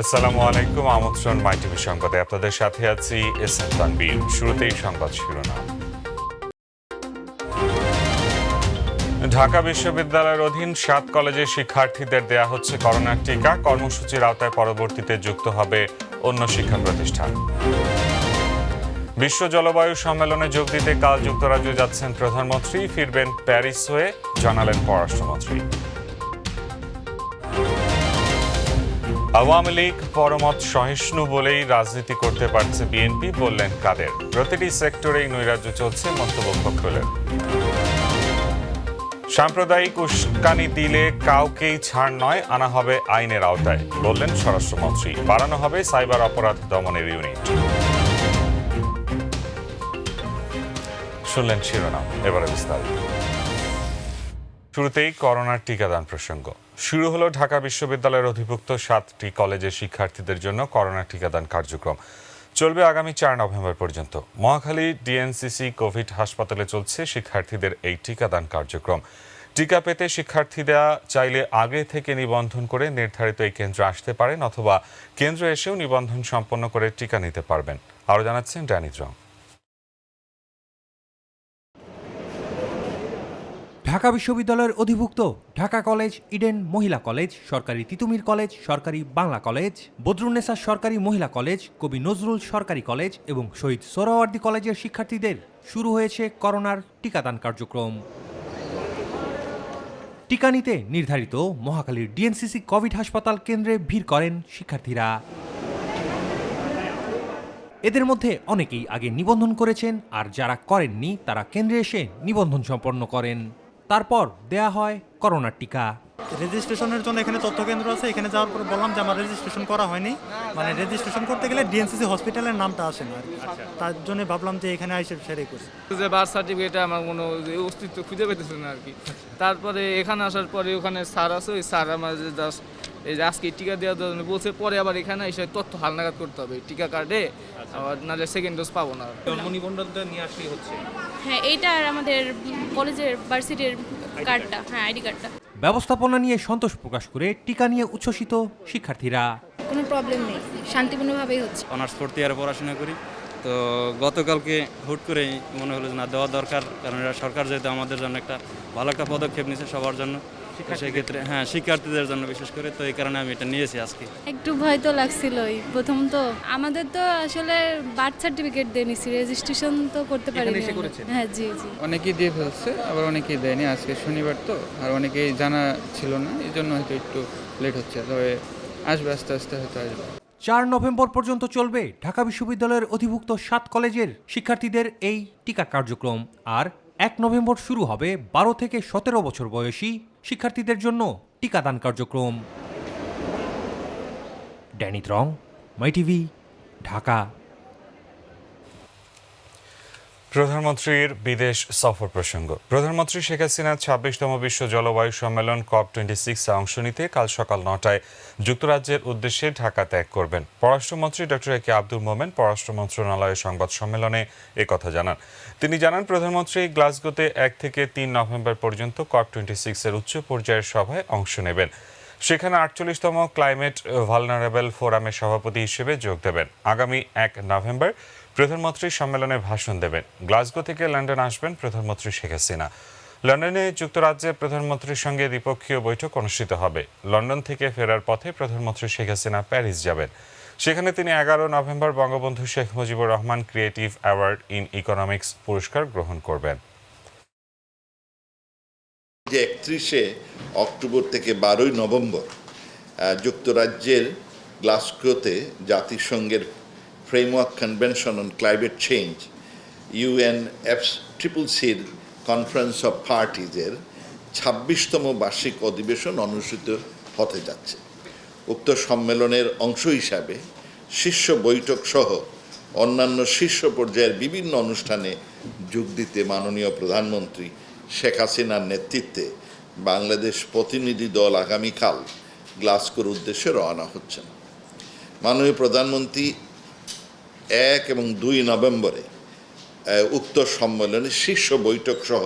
আসসালামু আলাইকুম, আমন্ত্রণ মাই টিভি সংবাদে আপনাদের সাথে আছি এসএম তানবীর। শুরুতেই সংবাদ শিরোনাম। ঢাকা বিশ্ববিদ্যালয়ের অধীন 7 কলেজের শিক্ষার্থীদের দেয়া হচ্ছে করোনার টিকা। কর্মসূচির আওতায় পরবর্তীতে যুক্ত হবে অন্য শিক্ষা প্রতিষ্ঠান। বিশ্ব জলবায়ু সম্মেলনে যোগ দিতে কাল যুক্তরাজ্যে যাচ্ছেন প্রধানমন্ত্রী, ফিরবেন প্যারিস হয়ে, জানালেন পররাষ্ট্রমন্ত্রী। আওয়ামী লীগ পরমত সহিষ্ণু বলেই রাজনীতি করতে পারছে বিএনপি, বললেন কাদের। প্রতিটি সেক্টরেই নৈরাজ্য চলছে, মন্তব্য ফখরুলের। সাম্প্রদায়িক উস্কানি দিলে কাউকেই ছাড় নয়, আনা হবে আইনের আওতায়, বললেন স্বরাষ্ট্রমন্ত্রী। বাড়ানো হবে সাইবার অপরাধ দমনের ইউনিট। শুনলেন শিরোনাম, এবারে বিস্তারিত। শুরুতেই করোনার টিকাদান প্রসঙ্গ। শুরু হলো ঢাকা বিশ্ববিদ্যালয়ের অধিভুক্ত 7টি কলেজের শিক্ষার্থীদের জন্য করোনা টিকাদান কার্যক্রম। চলবে আগামী 4 নভেম্বর পর্যন্ত। মহাখালী ডিএনসিসি কোভিড হাসপাতালে চলছে শিক্ষার্থীদের এই টিকাদান কার্যক্রম। টিকা পেতে শিক্ষার্থীরা চাইলে আগে থেকে নিবন্ধন করে নির্ধারিত এই কেন্দ্রে আসতে পারেন, অথবা কেন্দ্রে এসেও নিবন্ধন সম্পন্ন করে টিকা নিতে পারবেন। আরও জানাচ্ছেন ড্যানি রং। ঢাকা বিশ্ববিদ্যালয়ের অধিভুক্ত ঢাকা কলেজ, ইডেন মহিলা কলেজ, সরকারি তিতুমির কলেজ, সরকারি বাংলা কলেজ, বদরুন্নেসা সরকারি মহিলা কলেজ, কবি নজরুল সরকারি কলেজ এবং শহীদ সোহরাওয়ার্দী কলেজের শিক্ষার্থীদের শুরু হয়েছে করোনার টিকাদান কার্যক্রম। টিকা নিতে নির্ধারিত মহাখালীর ডিএনসিসি কোভিড হাসপাতাল কেন্দ্রে ভিড় করেন শিক্ষার্থীরা। এদের মধ্যে অনেকেই আগে নিবন্ধন করেছেন, আর যারা করেননি তারা কেন্দ্রে এসে নিবন্ধন সম্পন্ন করেন। তারপর দেয়া হয় করোনার টিকা। রেজিস্ট্রেশনের জন্য এখানে তথ্য কেন্দ্র আছে, এখানে যাওয়ার পর বললাম যে আমার রেজিস্ট্রেশন করা হয়নি, মানে রেজিস্ট্রেশন করতে গেলে ডিএনসিসি হসপিটালের নামটা আসে না আর কি। তার জন্য ভাবলাম যে এখানে এসে সেটাই করি। যে বার্থ সার্টিফিকেটে আমার কোনো অস্তিত্ব খুঁজে পেতেছে না আর কি। তারপরে এখানে আসার পরে ওখানে স্যার আছে, ওই স্যার আমার জাস্ট এই যে আজকে টিকা দেওয়ার জন্য বলছে, পরে আবার এখানে এসে তথ্য হালনাগাদ করতে হবে টিকা কার্ডে, নাহলে সেকেন্ড ডোজ পাবো না। জন্ম নিবন্ধনটা নিয়ে আসলেই হচ্ছে। হ্যাঁ, এইটা আর আমাদের কলেজের ভার্সিটির কার্ডটা, হ্যাঁ আইডি কার্ডটা। ব্যবস্থাপনা নিয়ে সন্তোষ প্রকাশ করে টিকা নিয়ে উচ্ছ্বসিত শিক্ষার্থীরা। কোনো প্রবলেম নেই, শান্তিপূর্ণভাবেই হচ্ছে। অনার্স 4th ইয়ারে পড়াশোনা করি, তো গতকালকে হুট করেই মনে হলো যে না, দেওয়া দরকার, কারণ এটা সরকার যেহেতু আমাদের জন্য একটা ভালো একটা পদক্ষেপ নিয়েছে সবার জন্য, সেক্ষেত্রে হ্যাঁ শিক্ষার্থীদের জন্য বিশেষ করে, তো এই কারণে আমি এটা নিয়েছি আজকে। একটু ভয় তো লাগছিলই প্রথম, তো আমাদের তো আসলে বার্থ সার্টিফিকেট দিয়ে নিছি, রেজিস্ট্রেশন তো করতে পারিনি। হ্যাঁ জি জি, অনেকেই দিয়ে ফেলছে, আবার অনেকেই দেয়নি। আজকে শনিবার তো, আর অনেকেই জানা ছিল না, এই জন্য হয়তো একটু লেট হচ্ছে, তবে আসবে, আস্তে আস্তে হয়তো আসবে। 4 নভেম্বর পর্যন্ত চলবে ঢাকা বিশ্ববিদ্যালয়ের অধিভুক্ত 7 কলেজের শিক্ষার্থীদের এই টিকা কার্যক্রম। আর 1 নভেম্বর শুরু হবে 12 থেকে 17 বছর বয়সী শিক্ষার্থীদের জন্য টিকাদান কার্যক্রম। ড্যানি রং, মাই টিভি, ঢাকা। প্রধানমন্ত্রীর বিদেশ সফর প্রসঙ্গ। প্রধানমন্ত্রী শেখ হাসিনা 26তম বিশ্ব জলবায়ু সম্মেলন COP26 অংশ নিতে কাল সকাল 9টায় যুক্তরাজ্যের উদ্দেশ্যে ঢাকা ত্যাগ করবেন। পররাষ্ট্রমন্ত্রী ডক্টর এ কে আব্দুল মোমেন পররাষ্ট্র মন্ত্রণালয়ের সংবাদ সম্মেলনে একথা জানান। তিনি জানান, প্রধানমন্ত্রী গ্লাসগোতে 1 থেকে 3 নভেম্বর পর্যন্ত COP26 এর উচ্চ পর্যায়ের সভায় অংশ নেবেন। সেখানে 48তম ক্লাইমেট ভালনারেবল ফোরামের সভাপতি হিসেবে যোগ দেবেন। আগামী 1 নভেম্বর প্রধানমন্ত্রী সম্মেলনে ভাষণ দেবেন। গ্লাসগো থেকে লন্ডন আসবেন প্রধানমন্ত্রী শেখ হাসিনা। লন্ডনে যুক্তরাজ্যে প্রধানমন্ত্রীর সঙ্গে দ্বিপক্ষীয় বৈঠক অনুষ্ঠিত হবে। লন্ডন থেকে ফেরার পথে প্রধানমন্ত্রী শেখ হাসিনা প্যারিস যাবেন। সেখানে তিনি 11 November Bangabandhu Sheikh Mujibur Rahman creative award in economics পুরস্কার গ্রহণ করবেন। যে 31শে অক্টোবর থেকে 12ই নভেম্বর যুক্তরাজ্যের গ্লাসগোতে জাতিসংঘের framework convention on climate change UNFCCCর কনফারেন্স অফ পার্টিজের 26তম বার্ষিক অধিবেশন অনুষ্ঠিত হতে যাচ্ছে। উক্ত সম্মেলনের অংশ হিসাবে শীর্ষ বৈঠক সহ অন্যান্য শীর্ষ পর্যায়ের বিভিন্ন অনুষ্ঠানে যোগ দিতে মাননীয় প্রধানমন্ত্রী শেখ হাসিনার নেতৃত্বে বাংলাদেশ প্রতিনিধি দল আগামীকাল গ্লাসগোর উদ্দেশ্যে রওনা হচ্ছেন। মাননীয় প্রধানমন্ত্রী 1 এবং 2 নভেম্বরে উক্ত সম্মেলনে শীর্ষ বৈঠক সহ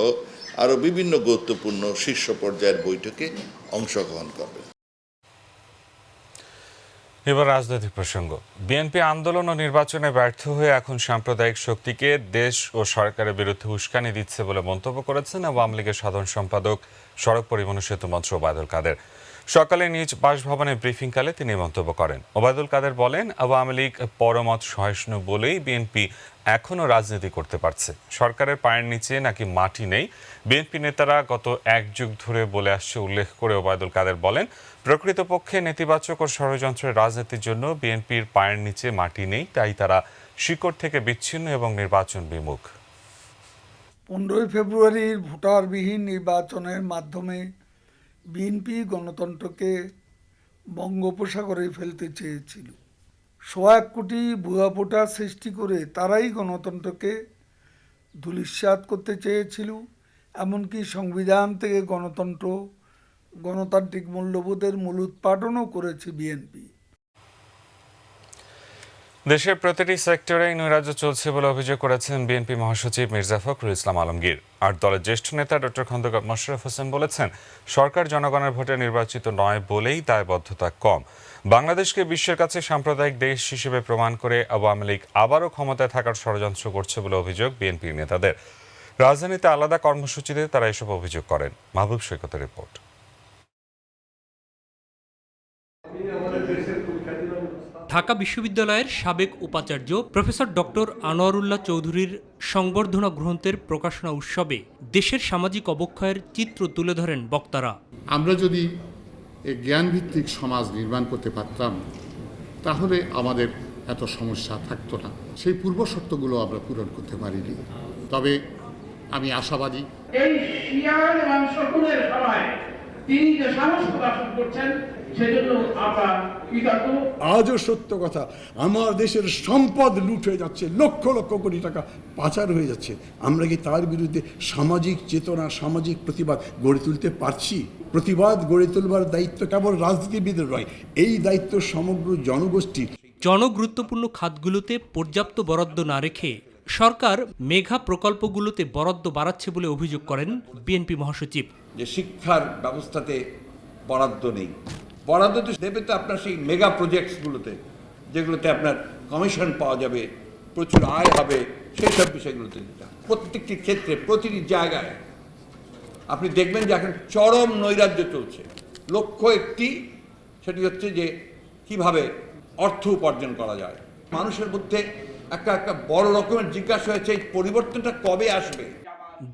আরও বিভিন্ন গুরুত্বপূর্ণ শীর্ষ পর্যায়ের বৈঠকে অংশগ্রহণ করবেন। এবার রাজনৈতিক প্রসঙ্গ। বিএনপি আন্দোলন ও নির্বাচনে ব্যর্থ হয়ে এখন সাম্প্রদায়িক শক্তিকে দেশ ও সরকারের বিরুদ্ধে উস্কানি দিচ্ছে বলে মন্তব্য করেছেন আওয়ামী লীগের সাধারণ সম্পাদক সড়ক পরিবহন ও সেতু মন্ত্রী ওবায়দুল কাদের। সকালে নিজ বাসভবনে ব্রিফিংকালে তিনি মন্তব্য করেন। ওবায়দুল কাদের বলেন, আওয়ামী লীগ পরমত সহিষ্ণু বলেই বিএনপি এখনও রাজনীতি করতে পারছে। সরকারের পায়ের নিচে নাকি মাটি নেই, বিএনপি নেতারা গত এক যুগ ধরে বলে আসছে উল্লেখ করে ওবায়দুল কাদের বলেন, প্রকৃতপক্ষে নেতিবাচক ও ষড়যন্ত্রের রাজনীতির জন্য বিএনপির পায়ের নিচে মাটি নেই, তাই তারা শিকড় থেকে বিচ্ছিন্ন এবং নির্বাচন বিমুখ। 15 ফেব্রুয়ারির ভোটারবিহীন নির্বাচনের মাধ্যমে বিএনপি গণতন্ত্রকে বঙ্গোপসাগরে ফেলতে চেয়েছিল। 1.25 কোটি ভুয়া ভোটার সৃষ্টি করে তারাই গণতন্ত্রকে ধূলিসাৎ করতে চেয়েছিল। এমনকি সংবিধান থেকে গণতন্ত্র, গণতান্ত্রিক মূল্যবোধের মূলোৎপাটনও করেছে বিএনপি। দেশের প্রতিটি সেক্টরে নৈরাজ্য চলছে বলে অভিযোগ করেছেন বিএনপি মহাসচিব মির্জা ফখরুল ইসলাম আলমগীর। আর দলের জ্যেষ্ঠ নেতা ডক্টর খন্দকার মোশাররফ হোসেন বলেছেন, সরকার জনগণের ভোটে নির্বাচিত নয় বলেই দায়বদ্ধতা কম। বাংলাদেশকে বিশ্বের কাছে সাম্প্রদায়িক দেশ হিসেবে প্রমাণ করে আওয়ামী লীগ আবারও ক্ষমতায় থাকার ষড়যন্ত্র করছে বলে অভিযোগ বিএনপির নেতাদের। রাজধানীতে আলাদা কর্মসূচিতে তারা এসব অভিযোগ করেন। মাহবুব সৈকতের রিপোর্ট। ঢাকা বিশ্ববিদ্যালয়ের সাবেক উপাচার্য প্রফেসর ডক্টর আনোয়ারুল্লাহ চৌধুরীর সংবর্ধনা গ্রন্থের প্রকাশনা উৎসবে দেশের সামাজিক অবক্ষয়ের চিত্র তুলে ধরেন বক্তারা। আমরা যদি এই জ্ঞানভিত্তিক সমাজ নির্মাণ করতে পারতাম তাহলে আমাদের এত সমস্যা থাকতো না। সেই পূর্বশর্তগুলো আমরা পূরণ করতে পারিনি, তবে আমি আশাবাদী। এই শিয়াল এবং শকুনের সময় তিনি যে সাহস প্রদর্শন করছেন সেজন্য আমরা কৃতজ্ঞ। আজও সত্য কথা, আমার দেশের সম্পদ লুট হয়ে যাচ্ছে, লক্ষ লক্ষ কোটি টাকা পাচার হয়ে যাচ্ছে। আমরা কি তার বিরুদ্ধে সামাজিক চেতনা, সামাজিক প্রতিবাদ গড়ে তুলতে পারছি? প্রতিবাদ গড়ে তোলবার দায়িত্ব কেবল রাজনীতিবিদের নয়, এই দায়িত্ব সমগ্র জনগোষ্ঠীর। জনগুরুত্বপূর্ণ খাতগুলোতে পর্যাপ্ত বরাদ্দ না রেখে সরকার মেগা প্রকল্পগুলোতে বরাদ্দ বাড়াচ্ছে বলে অভিযোগ করেন বিএনপি মহাসচিব। যে শিক্ষার ব্যবস্থাতে বরাদ্দ নেই, বরাদ্দ তো দেবে তো আপনার সেই মেগা প্রজেক্টসগুলোতে, যেগুলোতে আপনার কমিশন পাওয়া যাবে, প্রচুর আয় হবে, সেই সব বিষয়গুলোতে। প্রত্যেকটি ক্ষেত্রে প্রতিটি জায়গায় আপনি দেখবেন যে এখন চরম নৈরাজ্য চলছে। লক্ষ্য একটি, সেটি হচ্ছে যে কিভাবে অর্থ উপার্জন করা যায়। মানুষের মধ্যে একটা বড় রকমের জিজ্ঞাসা হয়েছে, এই পরিবর্তনটা কবে আসবে।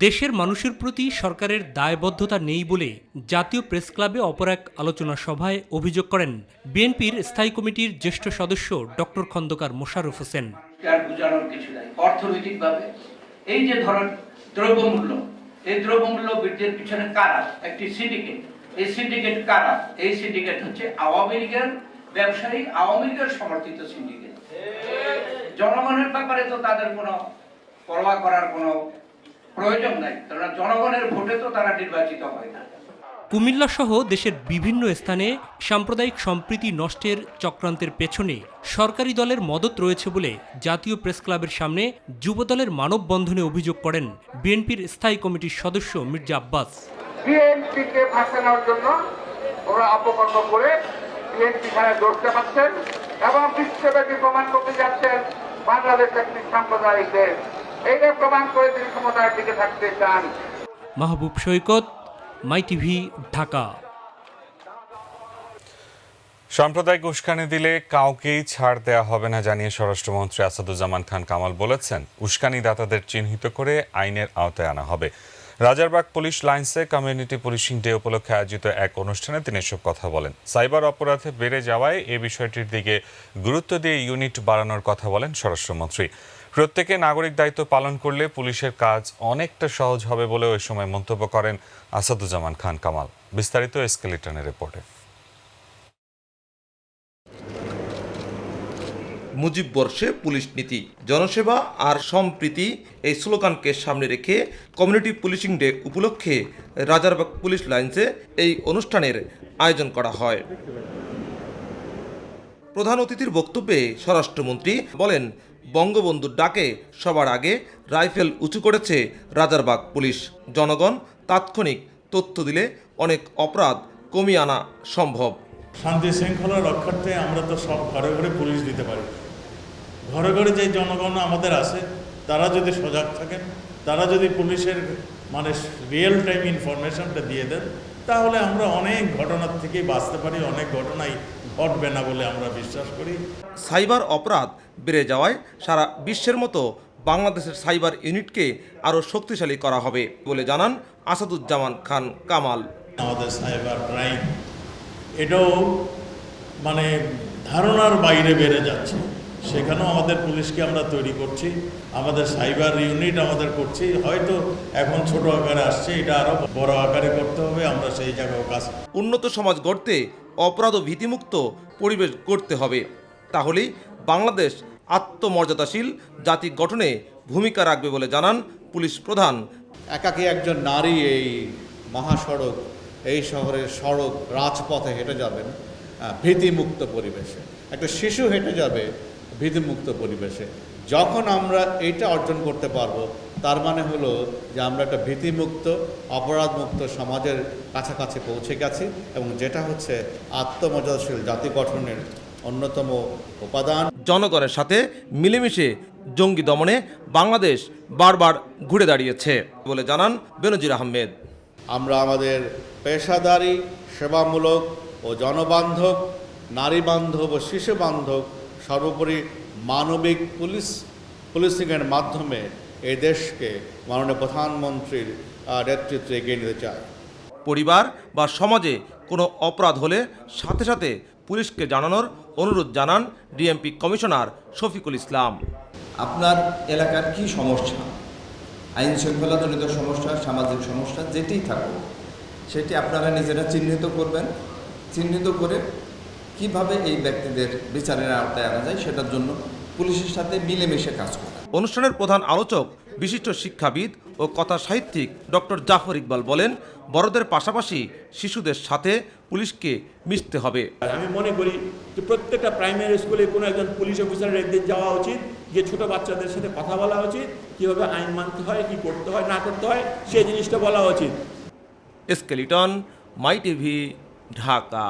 দেশের মানুষের প্রতি সরকারের দায়বদ্ধতা নেই বলে জাতীয় প্রেস ক্লাবে অপর এক আলোচনা সভায় অভিযোগ করেন বিএনপির স্থায়ী কমিটির জ্যেষ্ঠ সদস্য ডক্টর খন্দকার মোশাররফ হোসেন। অর্থনৈতিকভাবে এই যে ধরেন দ্রব্যমূল্য, এই দ্রব্যমূল্য বৃদ্ধির পিছনে কারা? একটি সিন্ডিকেট। এই সিন্ডিকেট কারা? এই সিন্ডিকেট হচ্ছে আওয়ামী লীগের ব্যবসায়ী, আওয়ামী লীগের সমর্থিত সিন্ডিকেট। জনগণের ব্যাপারে তো তাদের কোনো পরোয়া করার কোনো প্রয়োজন নাই, কারণ জনগণের ভোটে তো তারা নির্বাচিত হয় না। কুমিল্লা সহ দেশের বিভিন্ন স্থানে সাম্প্রদায়িক সম্প্রীতি নষ্টের চক্রান্তের পেছনে সরকারি দলের মদত রয়েছে বলে জাতীয় প্রেস ক্লাবের সামনে যুবদলের মানববন্ধনে অভিযোগ করেন বিএনপির স্থায়ী কমিটির সদস্য মির্জা আব্বাস। বিএনপিকে ভাসানোর জন্য ওরা অপকর্ম করে বিএনপি খানে ধরতে পারছেন এবং বিশ্বব্যাপী প্রমাণ করতে যাচ্ছেন বাংলাদেশ একটি সাম্প্রদায়িক দেশ। এইটা প্রমাণ করে তিনি ক্ষমতার দিকে থাকতে চান। মাহবুব সৈকত, মাই টিভি, ঢাকা। সাম্প্রদায়িক উস্কানি দিলে কাউকেই ছাড় দেওয়া হবে না জানিয়ে স্বরাষ্ট্রমন্ত্রী আসাদুজ্জামান খান কামাল বলেছেন, উস্কানিদাতাদের চিহ্নিত করে আইনের আওতায় আনা হবে। রাজারবাগ পুলিশ লাইন্সে কমিউনিটি পুলিশিং ডে উপলক্ষে আয়োজিত এক অনুষ্ঠানে তিনি এসব কথা বলেন। সাইবার অপরাধে বেড়ে যাওয়ায় এ বিষয়টির দিকে গুরুত্ব দিয়ে ইউনিট বাড়ানোর কথা বলেন স্বরাষ্ট্রমন্ত্রী। প্রত্যেকে নাগরিক দায়িত্ব পালন করলে পুলিশের কাজ অনেকটা সহজ হবে বলেও এ সময় মন্তব্য করেন আসাদুজ্জামান খান কামাল। বিস্তারিত এসকেলেটনের রিপোর্টে। মুজিব বর্ষে পুলিশ নীতি, জনসেবা আর সম্প্রীতি এই স্লোগানকে সামনে রেখে কমিউনিটি পুলিশিং ডে উপলক্ষে রাজারবাগ পুলিশ লাইন্সে এই অনুষ্ঠানের আয়োজন করা হয়। প্রধান অতিথির বক্তব্যে স্বরাষ্ট্রমন্ত্রী বলেন, বঙ্গবন্ধুর ডাকে সবার আগে রাইফেল উঁচু করেছে রাজারবাগ পুলিশ। জনগণ তাৎক্ষণিক তথ্য দিলে অনেক অপরাধ কমিয়ে আনা সম্ভব। শান্তি শৃঙ্খলা রক্ষার্থে আমরা তো সব ঘরে ঘরে পুলিশ দিতে পারি। ঘরে ঘরে যে জনগণ আমাদের আছে তারা যদি সজাগ থাকেন, তারা যদি পুলিশের মানে রিয়েল টাইম ইনফরমেশনটা দিয়ে দেন, তাহলে আমরা অনেক ঘটনার থেকেই বাঁচতে পারি, অনেক ঘটনাই ঘটবে না বলে আমরা বিশ্বাস করি। সাইবার অপরাধ বেড়ে যাওয়ায় সারা বিশ্বের মতো বাংলাদেশের সাইবার ইউনিটকে আরও শক্তিশালী করা হবে বলে জানান আসাদুজ্জামান খান কামাল। আমাদের সাইবার ক্রাইম এটাও মানে ধারণার বাইরে বেড়ে যাচ্ছে, সেখানেও আমাদের পুলিশকে আমরা তৈরি করছি, আমাদের সাইবার ইউনিট আমাদের করছি। হয়তো এখন ছোট আকারে আসছে, এটা আরও বড় আকারে করতে হবে, আমরা সেই জায়গায় কাজ। উন্নত সমাজ গড়তে অপরাধ ও ভীতিমুক্ত পরিবেশ গড়তে হবে, তাহলেই বাংলাদেশ আত্মমর্যাদাশীল জাতি গঠনে ভূমিকা রাখবে বলে জানান পুলিশ প্রধান। একাকী একজন নারী এই মহাসড়ক, এই শহরের সড়ক রাজপথে হেঁটে যাবেন ভীতিমুক্ত পরিবেশে, একটা শিশু হেঁটে যাবে ভীতিমুক্ত পরিবেশে। যখন আমরা এইটা অর্জন করতে পারবো, তার মানে হলো যে আমরা একটা ভীতিমুক্ত অপরাধমুক্ত সমাজের কাছাকাছি পৌঁছে গেছি, এবং যেটা হচ্ছে আত্মমর্যাদাশীল জাতি গঠনের অন্যতম উপাদান। জনগণের সাথে মিলেমিশে জঙ্গি দমনে বাংলাদেশ বারবার ঘুরে দাঁড়িয়েছে বলে জানান বেনজির আহমেদ। আমরা আমাদের পেশাদারি, সেবামূলক ও জনবান্ধব, নারী বান্ধব ও শিশু বান্ধব, সর্বোপরি মানবিক পুলিশিংয়ের মাধ্যমে এই দেশকে মাননীয় প্রধানমন্ত্রীর নেতৃত্বে এগিয়ে নিতে চাই। পরিবার বা সমাজে কোনো অপরাধ হলে সাথে সাথে পুলিশকে জানানোর অনুরোধ জানান ডিএমপি কমিশনার শফিকুল ইসলাম। আপনার এলাকার কি সমস্যা, আইন শৃঙ্খলাজনিত সমস্যা, সামাজিক সমস্যা যেটিই থাকুক, সেটি আপনারা নিজেরা চিহ্নিত করবেন। চিহ্নিত করে কিভাবে এই ব্যক্তিদের বিচারের আওতায় আনা যায় সেটার জন্য পুলিশের সাথে মিলেমিশে কাজ করবেন। অনুষ্ঠানের প্রধান আলোচক বিশিষ্ট শিক্ষাবিদ ও কথা সাহিত্যিক ডক্টর জাফর ইকবাল বলেন, বড়দের পাশাপাশি শিশুদের সাথে পুলিশকে মিশতে হবে। আমি মনে করি যে প্রত্যেকটা প্রাইমারি স্কুলে কোনো একজন পুলিশ অফিসারের একদিন যাওয়া উচিত, গিয়ে ছোট বাচ্চাদের সাথে কথা বলা উচিত, কীভাবে আইন মানতে হয়, কি করতে হয় না করতে হয় সেই জিনিসটা বলা উচিত। স্কেলিটন, মাই টিভি, ঢাকা।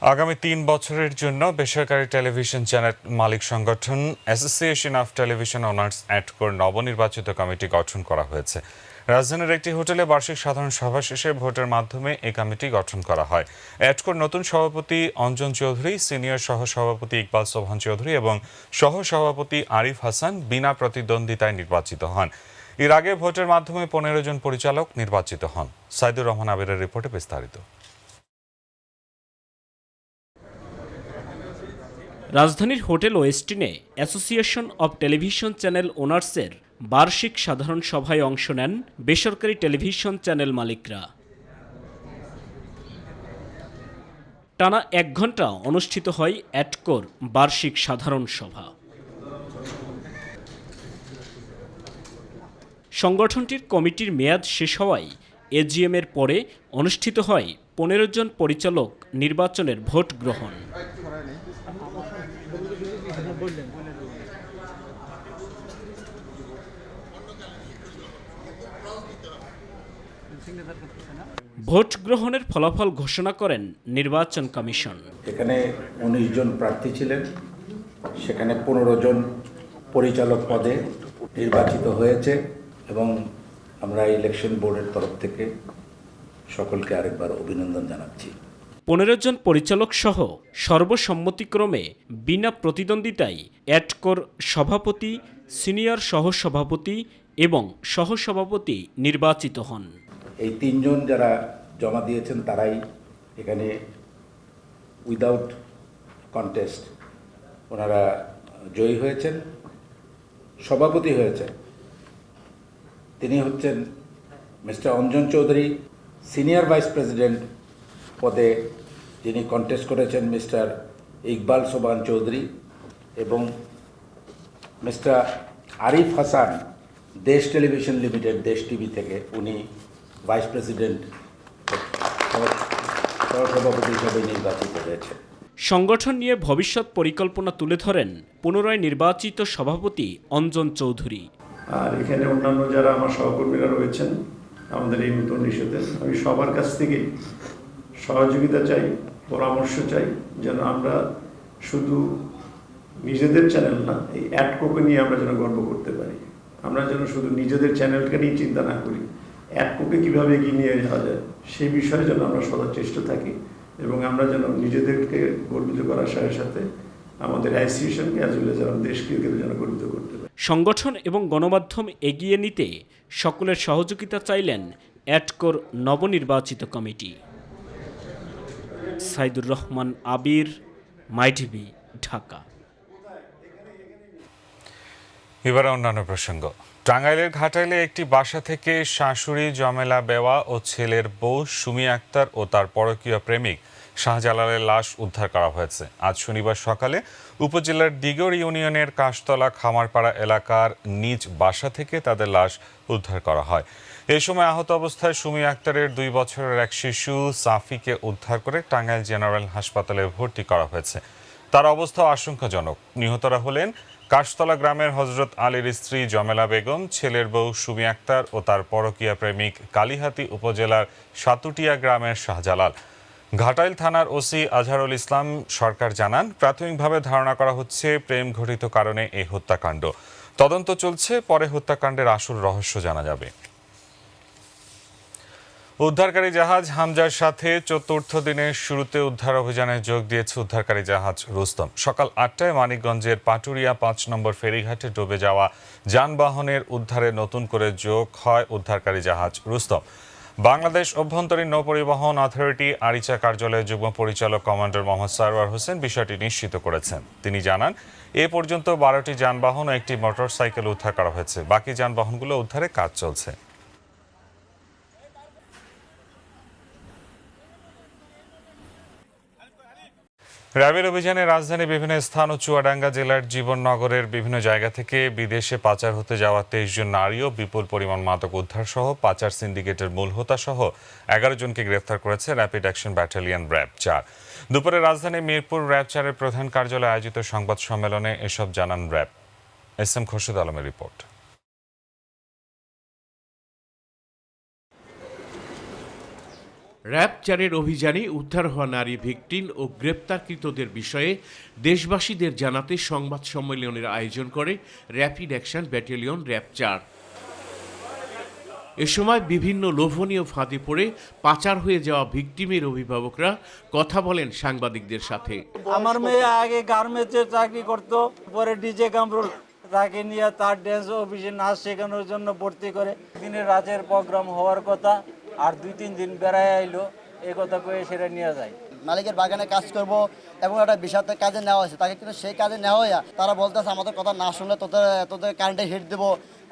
আগামী 3 বছরের জন্য বেসরকারি টেলিভিশন চ্যানেল মালিক সংগঠন অ্যাসোসিয়েশন অফ টেলিভিশন ওনার্স অ্যাডকোর নবনির্বাচিত কমিটি গঠন করা হয়েছে। রাজধানীর একটি হোটেলে বার্ষিক সাধারণ সভা শেষে ভোটের মাধ্যমে এই কমিটি গঠন করা হয়। অ্যাডকোর নতুন সভাপতি অঞ্জন চৌধুরী, সিনিয়র সহসভাপতি ইকবাল সোবহান চৌধুরী এবং সহসভাপতি আরিফ হাসান বিনা প্রতিদ্বন্দ্বিতায় নির্বাচিত হন। এর আগে ভোটের মাধ্যমে 15 জন পরিচালক নির্বাচিত হন। সাইদুর রহমান আবিরের রিপোর্টে বিস্তারিত। রাজধানীর হোটেল ওয়েস্টিনে অ্যাসোসিয়েশন অব টেলিভিশন চ্যানেল ওনার্সের বার্ষিক সাধারণ সভায় অংশ নেন বেসরকারি টেলিভিশন চ্যানেল মালিকরা। টানা 1 ঘণ্টা অনুষ্ঠিত হয় অ্যাডকোর বার্ষিক সাধারণ সভা। সংগঠনটির কমিটির মেয়াদ শেষ হওয়ায় এজিএম-এর পরে অনুষ্ঠিত হয় 15 জন পরিচালক নির্বাচনের ভোট গ্রহণ। ভোট গ্রহণের ফলাফল ঘোষণা করেন নির্বাচন কমিশন। এখানে 19 জন প্রার্থী ছিলেন, সেখানে 15 জন পরিচালক পদে নির্বাচিত হয়েছে এবং আমরা ইলেকশন বোর্ডের তরফ থেকে সকলকে আরেকবার অভিনন্দন জানাচ্ছি। 15 জন পরিচালক সহ সর্বসম্মতিক্রমে বিনা প্রতিদ্বন্দ্বিতায় অ্যাডকোর সভাপতি, সিনিয়র সহসভাপতি এবং সহসভাপতি নির্বাচিত হন। এই 3 জন যারা জমা দিয়েছেন তারাই এখানে উইদাউট কন্টেস্ট ওনারা জয়ী হয়েছেন। সভাপতি হয়েছেন তিনি হচ্ছেন mister Anjan Chowdhury. Senior vice president পদে যিনি কন্টেস্ট করেছেন মিস্টার ইকবাল সোবহান চৌধুরী এবং মিস্টার আরিফ হাসান দেশ টেলিভিশন লিমিটেড, দেশ টিভি থেকে, উনি ভাইস প্রেসিডেন্ট সহসভাপতি হিসাবে নির্বাচিত হয়েছেন। সংগঠন নিয়ে ভবিষ্যৎ পরিকল্পনা তুলে ধরেন পুনরায় নির্বাচিত সভাপতি অঞ্জন চৌধুরী। আর এখানে অন্যান্য যারা আমার সহকর্মীরা রয়েছেন আমাদের এই নতুন ইস্যুতে আমি সবার কাছ থেকে সহযোগিতা চাই, পরামর্শ চাই, যেন আমরা শুধু নিজেদের চ্যানেল না, এই অ্যাডকোকে নিয়ে আমরা যেন গর্ব করতে পারি। আমরা যেন শুধু নিজেদের চ্যানেলকে নিয়ে চিন্তা না করি, অ্যাডকোকে কীভাবে এগিয়ে নিয়ে যাওয়া যায় সেই বিষয়ে যেন আমরা সদা চেষ্টা থাকি, এবং আমরা যেন নিজেদেরকে গর্বিত করার সাথে সাথে আমাদের অ্যাসোসিয়েশনকে অ্যাজ ওয়েল এজ আমাদের দেশকে যেন গর্বিত করতে পারি। সংগঠন এবং গণমাধ্যম এগিয়ে নিতে সকলের সহযোগিতা চাইলেন অ্যাডকোর নবনির্বাচিত কমিটি। সাইদুর রহমান আবির, মাইটিভি, ঢাকা। এবার অন্যান্য প্রসঙ্গ। টাঙ্গাইলের ঘাটাইলে একটি বাসা থেকে শাশুড়ি জমেলা বেওয়া ও ছেলের বউ সুমি আক্তার ও তার পরকীয় প্রেমিক শাহজালালের লাশ উদ্ধার করা হয়েছে। আজ শনিবার সকালে উপজেলার দিগর ইউনিয়নের কাশতলা খামারপাড়া এলাকার নিজ বাসা থেকে তাদের লাশ উদ্ধার করা হয়। এ সময় আহত অবস্থায় সুমি আক্তারের 2 বছরের এক শিশু সাফিকে উদ্ধার করে টাঙ্গাইল জেনারেল হাসপাতালে ভর্তি করা হয়েছে। তার অবস্থা আশঙ্কাজনক। নিহতরা হলেন কাশতলা গ্রামের হজরত আলীর স্ত্রী জমেলা বেগম, ছেলের বউ সুমি আক্তার ও তার পরকীয়া প্রেমিক কালিহাতী উপজেলার সাতুটিয়া গ্রামের শাহজালাল। ঘাটাইল থানার ওসি আজহারুল ইসলাম সরকার জানান, প্রাথমিকভাবে ধারণা করা হচ্ছে প্রেম ঘটিত কারণে এই হত্যাকাণ্ড। তদন্ত চলছে, পরে হত্যাকাণ্ডের আসল রহস্য জানা যাবে। উদ্ধারকারী জাহাজ হামজার সাথে চতুর্থ দিনের শুরুতে উদ্ধার অভিযানে যোগ দিয়েছে উদ্ধারকারী জাহাজ রুস্তম। সকাল 8টায় মানিকগঞ্জের পাটুরিয়া 5 নম্বর ফেরিঘাটে ডুবে যাওয়া যানবাহনের উদ্ধারে নতুন করে যোগ হয় উদ্ধারকারী জাহাজ রুস্তম। বাংলাদেশ অভ্যন্তরীণ নৌ পরিবহন অথরিটি আরিচা কার্যালয়ের যুগ্ম পরিচালক কমান্ডার মোহাম্মদ সারওয়ার হোসেন বিষয়টি নিশ্চিত করেছেন। তিনি জানান, এ পর্যন্ত 12টি যানবাহন ও একটি মোটরসাইকেল উদ্ধার করা হয়েছে। বাকি যানবাহনগুলো উদ্ধারে কাজ চলছে। র্যাবের অভিযানে রাজধানীর বিভিন্ন স্থান ও চুয়াডাঙ্গা জেলার জীবননগরের বিভিন্ন জায়গা থেকে বিদেশে পাচার হতে যাওয়া 23 জন নারী ও বিপুল পরিমাণ মাদক উদ্ধার সহ পাচার সিন্ডিকেটের মূল হোতা সহ 11 জনকে গ্রেফতার করেছে র্যাপিড অ্যাকশন ব্যাটালিয়ন র্যাব 4। দুপুরে রাজধানীর মিরপুর র্যাব 4-এর প্রধান কার্যালয়ে আয়োজিত সংবাদ সম্মেলনে এসব জানান র্যাব। এস এম খোরশেদ আলমের রিপোর্ট। র্যাব 4-এর অভিযানে উদ্ধার হওয়া নারী ভিকটিম ও গ্রেপ্তারকৃতদের বিষয়ে দেশবাসীদের জানাতে সংবাদ সম্মেলনের আয়োজন করে র্যাপিড অ্যাকশন ব্যাটালিয়ন র্যাব 4। এ সময় বিভিন্ন লোভনীয় ফাঁদে পড়ে পাচার হয়ে যাওয়া ভিকটিমের অভিভাবকরা কথা বলেন সাংবাদিকদের সাথে। আমার মেয়ে আগে গার্মেন্টসে চাকরি করত, পরে ডিজে কামরুল তাকে নিয়ে তার ড্যান্স অফিসে নাচ শেখানোর জন্য ভর্তি করে। দিনের রাতের প্রোগ্রাম হওয়ার কথা, আর 2-3 দিন বেড়ায় আইলো, এই কথা কয়ে সেটা নিয়ে যায়। মালিকের বাগানে কাজ করব এবং একটা বিষাক্ত কাজে নেওয়া হয়েছে তাকে, কিন্তু সেই কাজে নেওয়া হয় তারা বলতেছে আমাদের কথা না শুনলে তোদের কারেন্টে হিট দেবো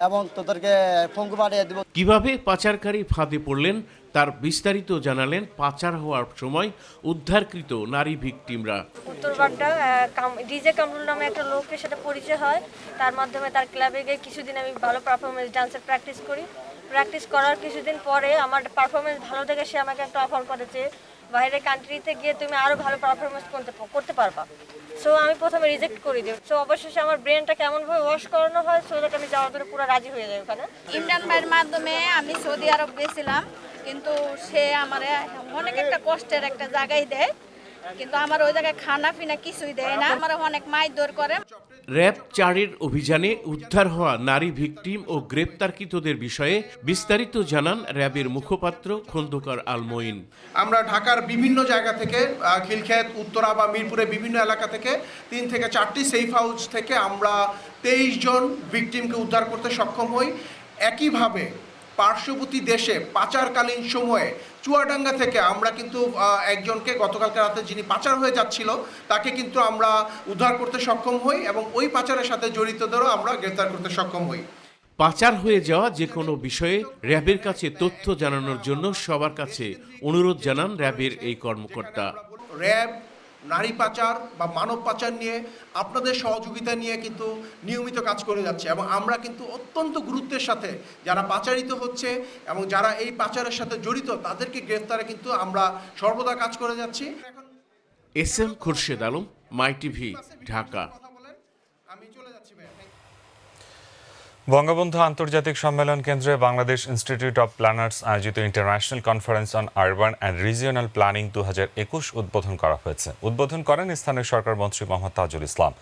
এবং তোদেরকে পঙ্গু পাঠিয়ে দেবো। কিভাবে পাচারকারী ফাঁদে পড়লেন তার বিস্তারিত জানালেন পাচার হওয়ার সময় উদ্ধারকৃত নারী ভিকটিমরা। উত্তরবাড্ডা ডিজে কামরুল নামে একটা লোকের সাথে পরিচয় হয়, তার মাধ্যমে তার ক্লাবে গিয়ে কিছুদিন আমি ভালো পারফরমেন্স ডান্সের প্র্যাকটিস করি। প্র্যাকটিস করার কিছুদিন পরে আমার পারফরমেন্স ভালো দেখে সে আমাকে একটা অফার করেছে, বাইরের কান্ট্রিতে গিয়ে তুমি আরও ভালো পারফরমেন্স করতে পারবা। সো আমি প্রথমে রিজেক্ট করে দিই। সো অবশেষে আমার ব্রেনটা কেমনভাবে ওয়াশ করানো হয়, সো দ্যাট আমি যাওয়ার পরে পুরো রাজি হয়ে যাই ওখানে। ইমরান ভাইয়ের মাধ্যমে আমি সৌদি আরব গেছিলাম, কিন্তু সে আমার অনেক একটা কষ্টের একটা জায়গায় দেয়, কিন্তু আমার ওই জায়গায় খানা পিনা কিছুই দেয় না, আমার অনেক মারধর করে। র্যাব 4-এর অভিযানে উদ্ধার হওয়া নারী ভিকটিম ও গ্রেপ্তারকৃতদের বিষয়ে বিস্তারিত জানান র্যাবের মুখপাত্র খন্দকার আল মঈন। আমরা ঢাকার বিভিন্ন জায়গা থেকে, খিলক্ষেত, উত্তরা বা মিরপুরের বিভিন্ন এলাকা থেকে 3 থেকে 4টি সেফ হাউস থেকে আমরা 23 জন ভিকটিমকে উদ্ধার করতে সক্ষম হই। একইভাবে পার্শ্ববর্তী দেশে পাচারকালীন সময়ে চুয়াডাঙ্গা থেকে আমরা কিন্তু একজনকে গতকালকে রাতে যিনি পাচার হয়ে যাচ্ছিল তাকে কিন্তু আমরা উদ্ধার করতে সক্ষম হই এবং ওই পাচারের সাথে জড়িতদেরও আমরা গ্রেফতার করতে সক্ষম হই। পাচার হয়ে যাওয়া যে কোনো বিষয়ে র্যাবের কাছে তথ্য জানানোর জন্য সবার কাছে অনুরোধ জানান র্যাবের এই কর্মকর্তা। র্যাব নারী পাচার বা মানব পাচার নিয়ে আপনাদের সহযোগিতা নিয়ে কিন্তু নিয়মিত কাজ করে যাচ্ছে এবং আমরা কিন্তু অত্যন্ত গুরুত্বের সাথে যারা পাচারিত হচ্ছে এবং যারা এই পাচারের সাথে জড়িত তাদেরকে গ্রেফতারে কিন্তু আমরা সর্বদা কাজ করে যাচ্ছি। এস এম খোরশেদ আলম, মাই টিভি, ঢাকা। বঙ্গবন্ধু আন্তর্জাতিক সম্মেলন কেন্দ্রে বাংলাদেশ ইনস্টিটিউট অব প্ল্যানার্স আয়োজিত international conference on urban and regional planning 2021 উদ্বোধন করা হয়েছে। উদ্বোধন করেন স্থানীয় সরকার মন্ত্রী মোহাম্মদ তাজুল ইসলাম।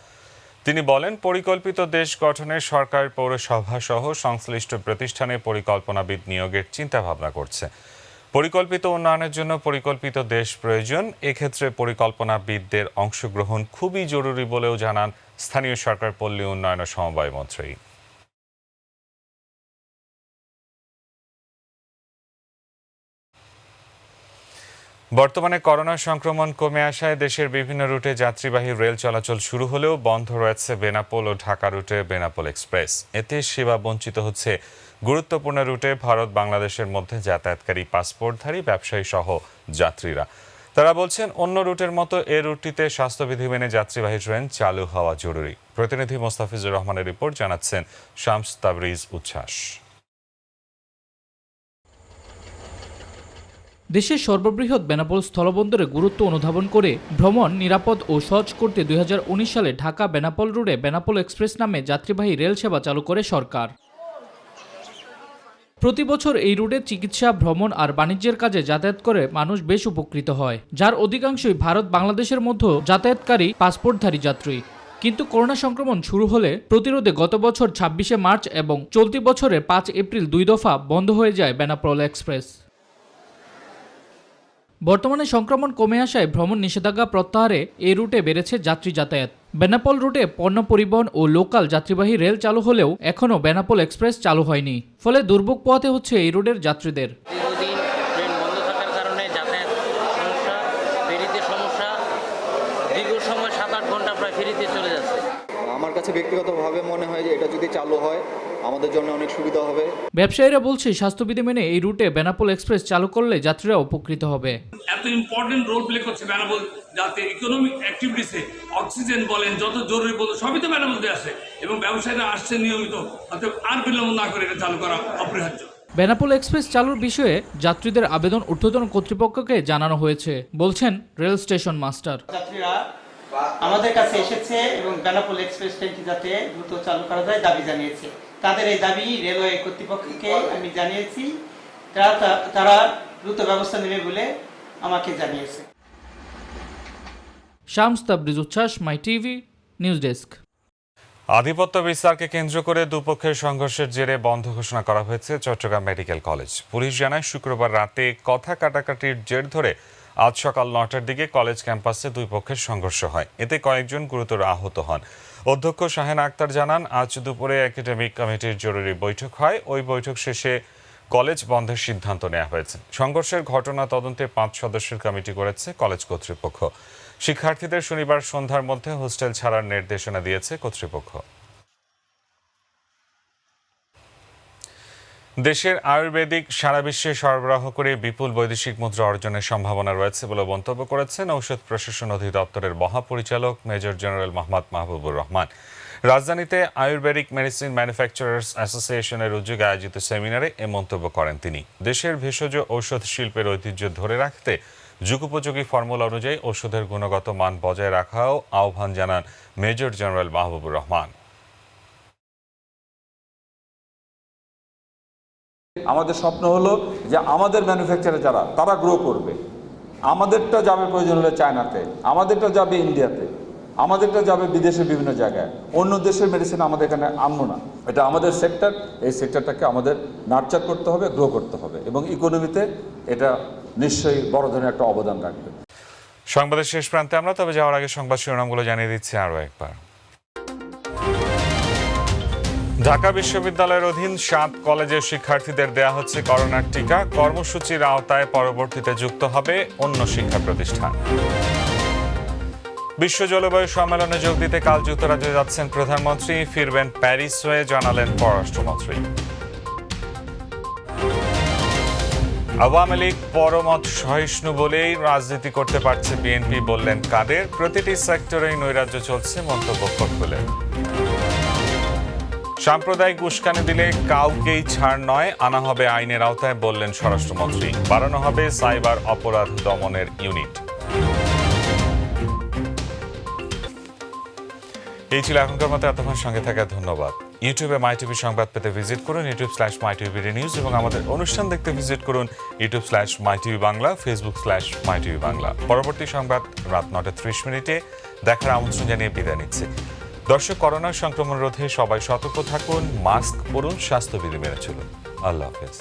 তিনি বলেন, পরিকল্পিত দেশ গঠনে সরকার পৌরসভা সহ সংশ্লিষ্ট প্রতিষ্ঠানে পরিকল্পনাবিদ নিয়োগের চিন্তাভাবনা করছে। পরিকল্পিত উন্নয়নের জন্য পরিকল্পিত দেশ প্রয়োজন। এক্ষেত্রে পরিকল্পনাবিদদের অংশগ্রহণ খুবই জরুরি বলেও জানান স্থানীয় সরকার পল্লী উন্নয়ন ও সমবায় মন্ত্রী। বর্তমানে করোনা সংক্রমণ কমে আসায় দেশের বিভিন্ন রুটে যাত্রীবাহী রেল চলাচল শুরু হলেও বন্ধ রয়েছে বেনাপোল ও ঢাকা রুটে বেনাপোল এক্সপ্রেস। এতে সেবা বঞ্চিত হচ্ছে গুরুত্বপূর্ণ রুটে ভারত বাংলাদেশের মধ্যে যাতায়াতকারী পাসপোর্টধারী ব্যবসায়ী সহ যাত্রীরা। তারা বলছেন, অন্য রুটের মতো এ রুটটিতে স্বাস্থ্যবিধি মেনে যাত্রীবাহী ট্রেন চালু হওয়া জরুরি। প্রতিনিধি মোস্তাফিজুর রহমানের রিপোর্ট, জানাচ্ছেন শামস তাবরিজ উচ্ছ্বাস। দেশের সর্ববৃহৎ বেনাপোল স্থলবন্দরে গুরুত্ব অনুধাবন করে ভ্রমণ নিরাপদ ও সহজ করতে 2019 সালে ঢাকা বেনাপোল রুটে বেনাপোল এক্সপ্রেস নামে যাত্রীবাহী রেল সেবা চালু করে সরকার। প্রতি বছর এই রুটে চিকিৎসা, ভ্রমণ আর বাণিজ্যের কাজে যাতায়াত করে মানুষ বেশ উপকৃত হয়, যার অধিকাংশই ভারত বাংলাদেশের মধ্যে যাতায়াতকারী পাসপোর্টধারী যাত্রী। কিন্তু করোনা সংক্রমণ শুরু হলে প্রতিরোধে গত বছর 26শে মার্চ এবং চলতি বছরের 5 এপ্রিল 2 দফা বন্ধ হয়ে যায় বেনাপোল এক্সপ্রেস। বর্তমানে সংক্রমণ কমে আসায় ভ্রমণ নিষেধাজ্ঞা প্রত্যাহারে এই রুটে বেড়েছে যাত্রী যাতায়াত। বেনাপোল রুটে পণ্য পরিবহন ও লোকাল যাত্রীবাহী রেল চালু হলেও এখনও বেনাপোল এক্সপ্রেস চালু হয়নি, ফলে দুর্ভোগ পোহাতে হচ্ছে এই রুটের যাত্রীদের। দীর্ঘদিন ট্রেন বন্ধ থাকার কারণে যাতায়াত সমস্যা, ফেরিতে সমস্যা, দীর্ঘ সময় 7-8 ঘন্টা প্রায় ফেরিতে চলে যাচ্ছে। আমার কাছে ব্যক্তিগতভাবে মনে হয় যে এটা যদি চালু হয় আমাদের জন্য অনেক সুবিধা হবে। ব্যবসায়ীরা বলছে, স্বাস্থ্যবিধি মেনে এই রুটে বেনাপোল এক্সপ্রেস চালু করলে যাত্রীরা উপকৃত হবে। এত ইম্পর্টেন্ট রোল প্লে করছে বেনাপোল, যাতে ইকোনমিক অ্যাক্টিভিটিসে অক্সিজেন বলেন, যত জরুরি বলেন সবই তো বেনাপোলতে আসে এবং ব্যবসায়ীরা আসছে নিয়মিত, অর্থাৎ আর বিলম্ব না করে এটা চালু করা অপরিহার্য। বেনাপোল এক্সপ্রেস চালুর বিষয়ে যাত্রীদের আবেদন ঊর্ধ্বতন কর্তৃপক্ষকে জানানো হয়েছে, বলছেন রেল স্টেশন মাস্টার। যাত্রীরা আমাদের কাছে এসেছে এবং বেনাপোল এক্সপ্রেস ট্রেনটি যাতে দ্রুত চালু করা যায় দাবি জানিয়েছে। তাদের এই দাবি রেলওয়ে কর্তৃপক্ষকে আমি জানিয়েছি, তারা দ্রুত ব্যবস্থা নেবে বলে আমাকে জানিয়েছে। শামস তাবরিজ উচ্ছ্বাস, মাই টিভি নিউজ ডেস্ক। আধিপত্য বিস্তারকে কেন্দ্র করে দুপক্ষের সংঘর্ষের জেরে বন্ধ ঘোষণা করা হয়েছে চট্টগ্রাম মেডিকেল কলেজ। পুলিশ জানায়, শুক্রবার রাতে কথা কাটাকাটির জের ধরে আজ সকাল 9টার দিকে কলেজ ক্যাম্পাসে দুই পক্ষের সংঘর্ষ হয়। এতে কয়েকজন গুরুতর আহত হন। অধ্যক্ষ শাহেনা আক্তার জানান, আজ দুপুরে একাডেমিক কমিটির জরুরি বৈঠক হয়। ওই বৈঠক শেষে কলেজ বন্ধের সিদ্ধান্ত নেওয়া হয়েছে। সংঘর্ষের ঘটনা তদন্তে 5 সদস্যের কমিটি করেছে কলেজ কর্তৃপক্ষ। শিক্ষার্থীদের শনিবার সন্ধ্যার মধ্যে হোস্টেল ছাড়ার নির্দেশনা দিয়েছে কর্তৃপক্ষ। দেশের আয়ুর্বেদিক সারা বিশ্বে সরবরাহ করে বিপুল বৈদেশিক মুদ্রা অর্জনের সম্ভাবনা রয়েছে বলে মন্তব্য করেছেন ঔষধ প্রশাসন অধিদপ্তরের মহাপরিচালক মেজর জেনারেল মোহাম্মদ মাহবুবুর রহমান। রাজধানীতে আয়ুর্বেদিক মেডিসিন ম্যানুফ্যাকচারার্স অ্যাসোসিয়েশনের উদ্যোগে আয়োজিত সেমিনারে এ মন্তব্য করেন তিনি। দেশের ভেষজ ঔষধ শিল্পের ঐতিহ্য ধরে রাখতে যুগোপযোগী ফর্মুলা অনুযায়ী ওষুধের গুণগত মান বজায় রাখাও আহ্বান জানান মেজর জেনারেল মাহবুবুর রহমান। আমাদের স্বপ্ন হলো যে আমাদের ম্যানুফ্যাকচারার যারা তারা গ্রো করবে, আমাদেরটা যাবে প্রয়োজন হলে চায়নাতে, আমাদেরটা যাবে ইন্ডিয়াতে, আমাদেরটা যাবে বিদেশের বিভিন্ন জায়গায়। অন্য দেশের মেডিসিন আমাদের এখানে আনবো না। এটা আমাদের সেক্টর, এই সেক্টরটাকে আমাদের নার্চার করতে হবে, গ্রো করতে হবে এবং ইকোনমিতে এটা নিশ্চয়ই বড় ধরনের একটা অবদান রাখবে। সংবাদের শেষ প্রান্তে আমরা, তবে যাওয়ার আগে সংবাদ শিরোনামগুলো জানিয়ে দিচ্ছি আরও একবার। ঢাকা বিশ্ববিদ্যালয়ের অধীন 7 কলেজের শিক্ষার্থীদের দেয়া হচ্ছে করোনার টিকা। কর্মসূচির আওতায় পরবর্তীতে যুক্ত হবে অন্য শিক্ষা প্রতিষ্ঠান। বিশ্ব জলবায়ু সম্মেলনে যোগ দিতে কাল যুক্তরাজ্যে যাচ্ছেন প্রধানমন্ত্রী, ফিরবেন প্যারিস হয়ে, জানালেন পররাষ্ট্রমন্ত্রী। আওয়ামী লীগ পরমত সহিষ্ণু বলেই রাজনীতি করতে পারছে বিএনপি, বললেন কাদের। প্রতিটি সেক্টরেই নৈরাজ্য চলছে, মন্তব্য করলেন। সাম্প্রদায়িক উস্কানি দিলে কাউকেই ছাড় নয়, আনা হবে আইনের আওতায়, বললেন স্বরাষ্ট্রমন্ত্রী। বাড়ানো হবে সাইবার অপরাধ দমনের ইউনিট। এই ছিল এখনকার মতো। এতক্ষণ সঙ্গে থাকা ধন্যবাদ। ইউটিউবে মাই টিভি সংবাদ পেতে ভিজিট করুন youtube/mytvnieuws এবং আমাদের অনুষ্ঠান দেখতে ভিজিট করুন youtube/mytv বাংলা, facebook/mytv বাংলা। পরবর্তী সংবাদ রাত 9:30 দেখার আমন্ত্রণ জানিয়ে বিদায় নিচ্ছি। দর্শক, করোনা সংক্রমণ রোধে সবাই সতর্ক থাকুন, মাস্ক পরুন, স্বাস্থ্যবিধি মেনে চলুন। আল্লাহ হাফেজ।